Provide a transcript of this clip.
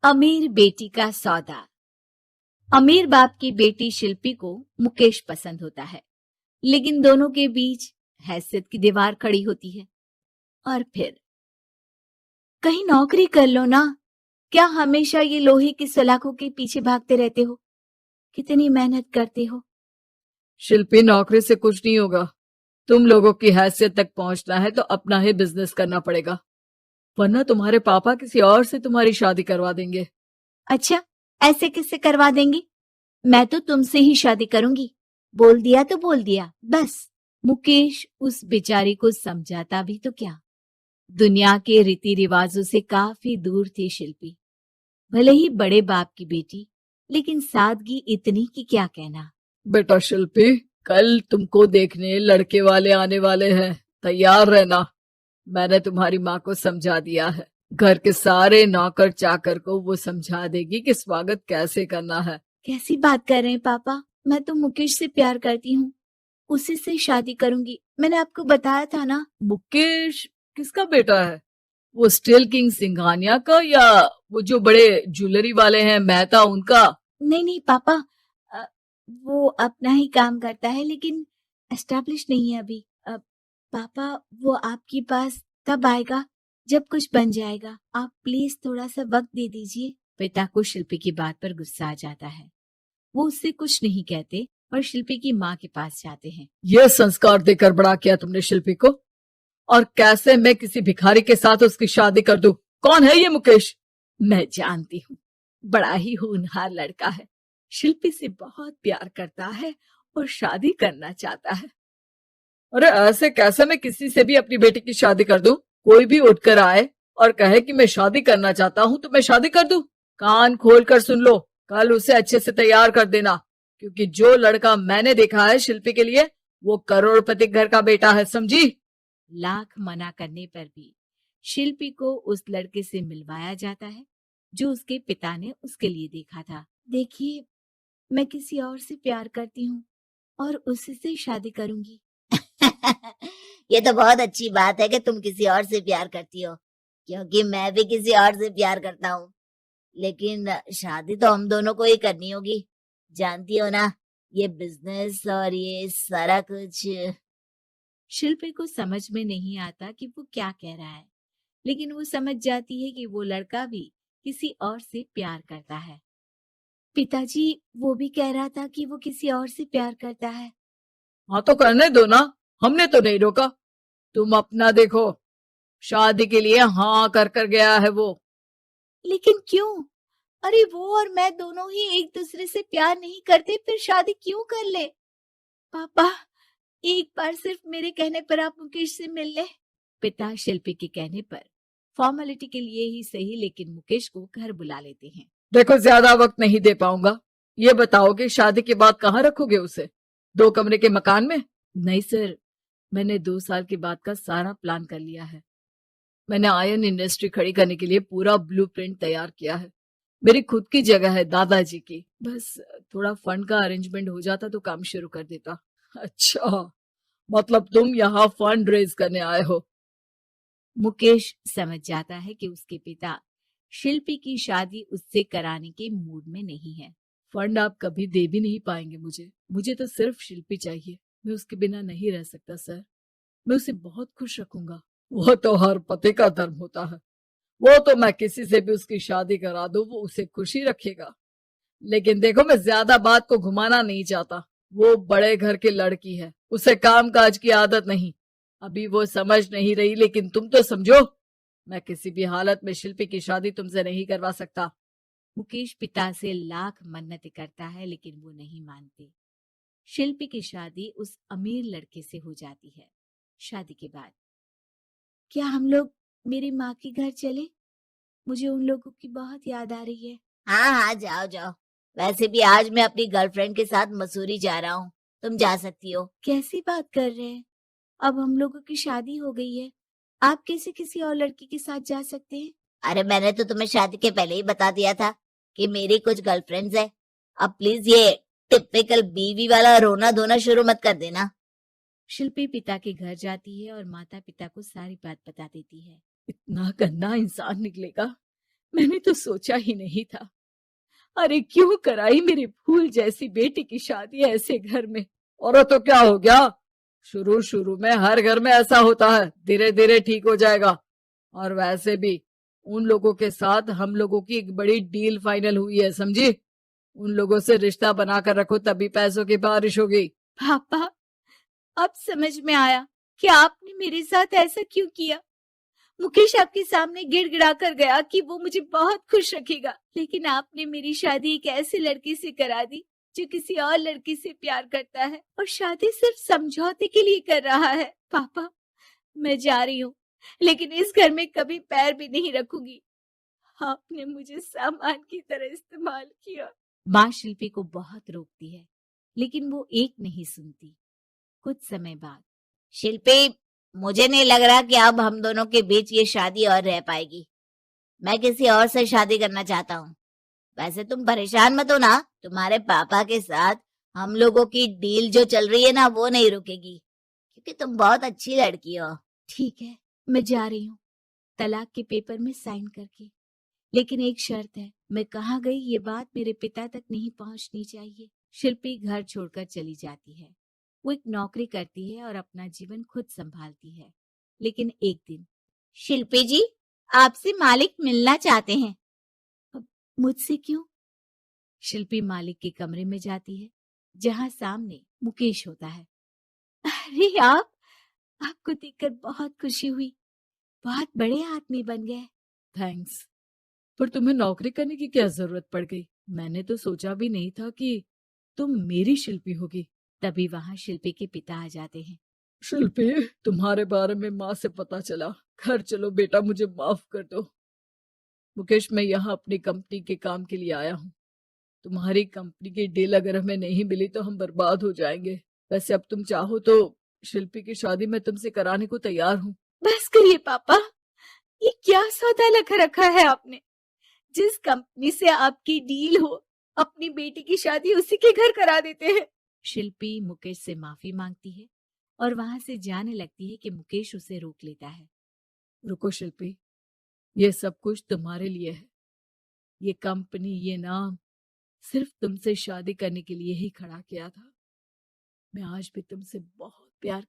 अमीर बेटी का सौदा। अमीर बाप की बेटी शिल्पी को मुकेश पसंद होता है, लेकिन दोनों के बीच हैसियत की दीवार खड़ी होती है। और फिर कहीं नौकरी कर लो ना, क्या हमेशा ये लोहे की सलाखों के पीछे भागते रहते हो? कितनी मेहनत करते हो। शिल्पी, नौकरी से कुछ नहीं होगा। तुम लोगों की हैसियत तक पहुंचना है तो अपना ही बिजनेस करना पड़ेगा, वरना तुम्हारे पापा किसी और से तुम्हारी शादी करवा देंगे। अच्छा, ऐसे किससे करवा देंगे? मैं तो तुमसे ही शादी करूंगी। बोल दिया तो बोल दिया, बस। मुकेश उस बेचारी को समझाता भी तो क्या। दुनिया के रीति रिवाजों से काफी दूर थी शिल्पी। भले ही बड़े बाप की बेटी, लेकिन सादगी इतनी कि क्या कहना। बेटा शिल्पी, कल तुमको देखने लड़के वाले आने वाले हैं, तैयार रहना। मैंने तुम्हारी माँ को समझा दिया है। घर के सारे नौकर चाकर को वो समझा देगी कि स्वागत कैसे करना है। कैसी बात कर रहे हैं पापा? मैं तो मुकेश से प्यार करती हूँ, उसी से शादी करूंगी। मैंने आपको बताया था ना। मुकेश किसका बेटा है? वो स्टील किंग सिंघानिया का, या वो जो बड़े ज्वेलरी वाले हैं मेहता, उनका? नहीं नहीं पापा, वो अपना ही काम करता है, लेकिन एस्टेब्लिश नहीं है अभी। पापा, वो आपके पास तब आएगा जब कुछ बन जाएगा। आप प्लीज थोड़ा सा वक्त दे दीजिए। पिता को शिल्पी की बात पर गुस्सा आ जाता है। वो उससे कुछ नहीं कहते और शिल्पी की माँ के पास जाते हैं। ये संस्कार देकर बड़ा किया तुमने शिल्पी को, और कैसे मैं किसी भिखारी के साथ उसकी शादी कर दूं? कौन है ये मुकेश? मैं जानती हूँ, बड़ा ही होनहार लड़का है। शिल्पी से बहुत प्यार करता है और शादी करना चाहता है। अरे ऐसे कैसे मैं किसी से भी अपनी बेटी की शादी कर दूं? कोई भी उठकर आए और कहे कि मैं शादी करना चाहता हूं तो मैं शादी कर दूं? कान खोल कर सुन लो, कल उसे अच्छे से तैयार कर देना, क्योंकि जो लड़का मैंने देखा है शिल्पी के लिए, वो करोड़पति घर का बेटा है, समझी? लाख मना करने पर भी शिल्पी को उस लड़के से मिलवाया जाता है जो उसके पिता ने उसके लिए देखा था। देखिए, मैं किसी और से प्यार करती हूँ और उसी से शादी करूंगी। ये तो बहुत अच्छी बात है कि तुम किसी और से प्यार करती हो, क्योंकि मैं भी किसी और से प्यार करता हूँ। लेकिन शादी तो हम दोनों को ही करनी होगी, जानती हो ना, ये बिजनेस और ये सारा कुछ। शिल्पी को समझ में नहीं आता कि वो क्या कह रहा है, लेकिन वो समझ जाती है कि वो लड़का भी किसी और से प्यार करता है। पिताजी, वो भी कह रहा था कि वो किसी और से प्यार करता है। हाँ तो करने दो ना, हमने तो नहीं रोका। तुम अपना देखो, शादी के लिए हाँ कर गया है वो। लेकिन क्यों? अरे वो और मैं दोनों ही एक दूसरे से प्यार नहीं करते, फिर शादी क्यों कर ले? पापा, एक बार सिर्फ मेरे कहने पर आप मुकेश से मिल ले। पिता शिल्पी के कहने पर फॉर्मेलिटी के लिए ही सही, लेकिन मुकेश को घर बुला लेते हैं। देखो, ज्यादा वक्त नहीं दे पाऊंगा। ये बताओ कि शादी के बाद कहाँ रखोगे उसे? 2 कमरे के मकान में? नहीं सर, मैंने 2 साल के बाद का सारा प्लान कर लिया है। मैंने आयरन इंडस्ट्री खड़ी करने के लिए पूरा ब्लूप्रिंट तैयार किया है। मेरी खुद की जगह है दादाजी की, बस थोड़ा फंड का अरेंजमेंट हो जाता तो काम शुरू कर देता। अच्छा, मतलब तुम यहाँ फंड रेज करने आए हो? मुकेश समझ जाता है कि उसके पिता शिल्पी की शादी उससे कराने के मूड में नहीं है। फंड आप कभी दे भी नहीं पाएंगे मुझे तो सिर्फ शिल्पी चाहिए। मैं उसके बिना नहीं रह सकता सर। मैं उसे बहुत खुश रखूंगा। वो तो हर पति का धर्म होता है। वो तो मैं किसी से भी उसकी शादी करा दूं, वो उसे खुशी रखेगा। लेकिन देखो, मैं ज्यादा बात को घुमाना नहीं चाहता। वो बड़े घर की लड़की है, उसे काम काज की आदत नहीं। अभी वो समझ नहीं रही, लेकिन तुम तो समझो। मैं किसी भी हालत में शिल्पी की शादी तुमसे नहीं करवा सकता। मुकेश पिता से लाख मन्नतें करता है, लेकिन वो नहीं मानते। शिल्पी की शादी उस अमीर लड़के से हो जाती है। शादी के बाद क्या हम लोग मेरी माँ के घर चले? मुझे उन लोगों की बहुत याद आ रही है। हाँ हाँ, जाओ जाओ। वैसे भी आज मैं अपनी गर्लफ्रेंड के साथ मसूरी जा रहा हूँ, तुम जा सकती हो। कैसी बात कर रहे हैं? अब हम लोगों की शादी हो गई है, आप कैसे किसी और लड़की के साथ जा सकते हैं? अरे मैंने तो तुम्हें शादी के पहले ही बता दिया था कि मेरी कुछ गर्लफ्रेंड्स है। अब प्लीज ये टिपिकल बीवी वाला रोना धोना शुरू मत कर देना। शिल्पी पिता के घर जाती है और माता पिता को सारी बात बता देती है। इतना गंदा इंसान निकलेगा, मैंने तो सोचा ही नहीं था। अरे क्यों कराई मेरी फूल जैसी बेटी की शादी ऐसे घर में। और तो क्या हो गया, शुरू शुरू में हर घर में ऐसा होता है, धीरे धीरे ठीक हो जाएगा। और वैसे भी उन लोगों के साथ हम लोगों की एक बड़ी डील फाइनल हुई है, समझी। उन लोगों से रिश्ता बनाकर रखो, तभी पैसों की बारिश होगी। पापा, अब समझ में आया कि आपने मेरे साथ ऐसा क्यों किया। मुकेश आपके सामने गिड़गिड़ा कर गया कि वो मुझे बहुत खुश रखेगा, लेकिन आपने मेरी शादी एक ऐसे लड़के से करा दी जो किसी और लड़की से प्यार करता है और शादी सिर्फ समझौते के लिए कर रहा है। पापा, मैं जा रही हूँ, लेकिन इस घर में कभी पैर भी नहीं रखूंगी। आपने मुझे सामान की तरह इस्तेमाल किया। माँ शिल्पी को बहुत रोकती है, लेकिन वो एक नहीं सुनती। कुछ समय बाद, शिल्पी, मुझे नहीं लग रहा कि अब हम दोनों के बीच ये शादी और रह पाएगी। मैं किसी और से शादी करना चाहता हूँ। वैसे तुम परेशान मत हो ना, तुम्हारे पापा के साथ हम लोगों की डील जो चल रही है ना, वो नहीं रुकेगी, क्योंकि तुम बहुत अच्छी लड़की हो। ठीक है, मैं जा रही हूँ, तलाक के पेपर में साइन करके। लेकिन एक शर्त है, मैं कहाँ गई ये बात मेरे पिता तक नहीं पहुंचनी चाहिए। शिल्पी घर छोड़कर चली जाती है। वो एक नौकरी करती है और अपना जीवन खुद संभालती है। लेकिन एक दिन, शिल्पी जी, आपसे मालिक मिलना चाहते हैं। अब मुझसे क्यों? शिल्पी मालिक के कमरे में जाती है, जहां सामने मुकेश होता है। अरे आपको देखकर बहुत खुशी हुई, बहुत बड़े आदमी बन गए। थैंक्स, पर तुम्हें नौकरी करने की क्या जरूरत पड़ गई। मैंने तो सोचा भी नहीं था कि तुम मेरी शिल्पी होगी। तभी वहां शिल्पी के पिता आ जाते हैं। शिल्पी, तुम्हारे बारे में माँ से पता चला। घर चलो बेटा, मुझे माफ कर दो। मुकेश, मैं यहाँ अपनी कंपनी के काम के लिए आया हूँ। तुम्हारी कंपनी की डील अगर हमें नहीं मिली तो हम बर्बाद हो जाएंगे। वैसे अब तुम चाहो तो शिल्पी की शादी मैं तुमसे कराने को तैयार हूँ। बस करिए पापा, ये क्या सौदा लगा रखा है आपने। जिस कंपनी से आपकी डील हो, अपनी बेटी की शादी उसी के घर करा देते हैं। शिल्पी मुकेश से माफी मांगती है और वहां से जाने लगती है कि मुकेश उसे रोक लेता है। रुको शिल्पी, ये सब कुछ तुम्हारे लिए है। ये कंपनी, ये नाम सिर्फ तुमसे शादी करने के लिए ही खड़ा किया था। मैं आज भी तुमसे बहुत प्यार